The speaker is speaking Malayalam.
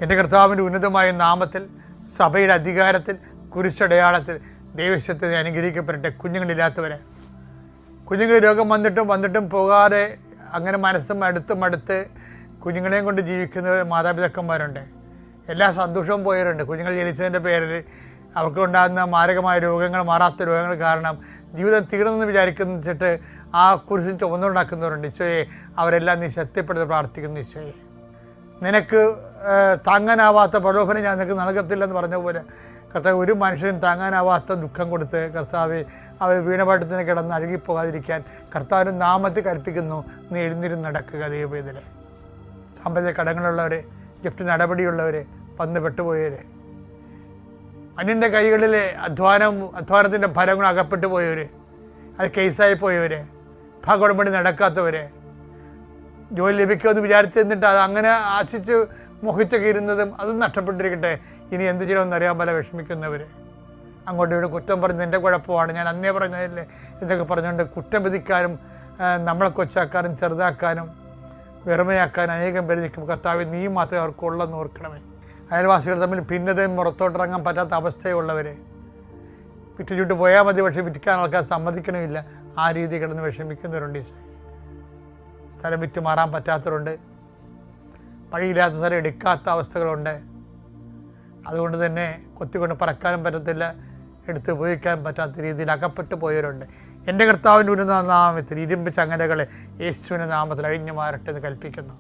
എൻ്റെ കർത്താവിൻ്റെ ഉന്നതമായ നാമത്തിൽ, സഭയുടെ അധികാരത്തിൽ, കുരിശടയാളത്തിൽ ദൈവശക്തി അനുഗ്രഹിക്കപ്പെടട്ടെ. കുഞ്ഞുങ്ങളില്ലാത്തവരെ, കുഞ്ഞുങ്ങൾ രോഗം വന്നിട്ടും പോകാതെ അങ്ങനെ മനസ്സും അടുത്ത് കുഞ്ഞുങ്ങളെയും കൊണ്ട് ജീവിക്കുന്ന മാതാപിതാക്കന്മാരുണ്ട്. എല്ലാ സന്തോഷവും പോയവരുണ്ട്. കുഞ്ഞുങ്ങൾ ജനിച്ചതിൻ്റെ പേരിൽ അവർക്കുണ്ടാകുന്ന മാരകമായ രോഗങ്ങൾ, മാറാത്ത രോഗങ്ങൾ കാരണം ജീവിതം തീർന്നെന്ന് വിചാരിച്ചിട്ട് ആ കുരിശും ചുമന്നുണ്ടാക്കുന്നവരുണ്ട്. ഈശോയെ, അവരെല്ലാം നീ ശക്തിപ്പെടുത്തി പ്രാർത്ഥിക്കുന്നു. ഈശോയെ, നിനക്ക് താങ്ങാനാവാത്ത പ്രലോഭനം ഞാൻ നിനക്ക് നൽകത്തില്ലെന്ന് പറഞ്ഞ പോലെ കർത്താവ്, ഒരു മനുഷ്യനും താങ്ങാനാവാത്ത ദുഃഖം കൊടുത്ത് കർത്താവ് അവർ വീണപാട്ടത്തിന് കിടന്ന് അഴുകിപ്പോകാതിരിക്കാൻ കർത്താവിൻ്റെ നാമത്തിൽ കൽപ്പിക്കുന്നു. നീ എഴുന്നിരുന്ന് നടക്കുക. ദൈവവേദന സാമ്പത്തിക കടങ്ങളുള്ളവർ, ജപ്തി നടപടിയുള്ളവർ, വന്ന് പെട്ടുപോയവർ, അന്യൻ്റെ കൈകളിലെ അധ്വാനത്തിൻ്റെ ഫലങ്ങൾ അകപ്പെട്ടു പോയവർ, അത് കേസായി പോയവർ, ഭാഗോടമ്പടി നടക്കാത്തവർ, ജോലി ലഭിക്കുമെന്ന് വിചാരിച്ചിരുന്നിട്ട് അത് അങ്ങനെ ആശിച്ച് മോഹിച്ചൊക്കെ ഇരുന്നതും അതും നഷ്ടപ്പെട്ടിരിക്കട്ടെ. ഇനി എന്ത് ചെയ്യണമെന്ന് അറിയാൻ പല വിഷമിക്കുന്നവർ, അങ്ങോട്ടും ഇവിടെ കുറ്റം പറഞ്ഞ് എൻ്റെ കുഴപ്പമാണ്, ഞാൻ അന്നേ പറഞ്ഞതില്ലേ ഇതൊക്കെ പറഞ്ഞുകൊണ്ട് കുറ്റം വിധിക്കാനും നമ്മളെ കൊച്ചാക്കാനും ചെറുതാക്കാനും വെറുമയാക്കാനും അനേകം പേര് നിൽക്കും. കർത്താവ്, നീ മാത്രമേ അവർക്കുള്ളെന്ന് ഓർക്കണമേ. അയൽവാസികൾ തമ്മിൽ ഭിന്നതയും പുറത്തോട്ടിറങ്ങാൻ പറ്റാത്ത അവസ്ഥയുള്ളവർ, വിറ്റുചുട്ട് പോയാൽ മതി, പക്ഷേ വിറ്റിക്കാൻ ആൾക്കാർ സമ്മതിക്കണമില്ല. ആ രീതി കിടന്ന് വിഷമിക്കുന്നവരുണ്ട്. സ്ഥലം വിറ്റ് മാറാൻ പറ്റാത്തവരുണ്ട്. വഴിയില്ലാത്ത സ്ഥലം എടുക്കാത്ത അവസ്ഥകളുണ്ട്. അതുകൊണ്ട് തന്നെ കൊത്തിക്കൊണ്ട് പറക്കാനും പറ്റത്തില്ല, എടുത്ത് ഉപയോഗിക്കാൻ പറ്റാത്ത രീതിയിൽ അകപ്പെട്ടു പോയവരുണ്ട്. എൻ്റെ കർത്താവിൻ്റെ ഉന്നത നാമത്തിൽ ഇരുമ്പ് ചങ്ങലകളെ യേശുവിൻ്റെ നാമത്തിൽ അഴിഞ്ഞു മാറട്ടെ എന്ന് കൽപ്പിക്കുന്നു.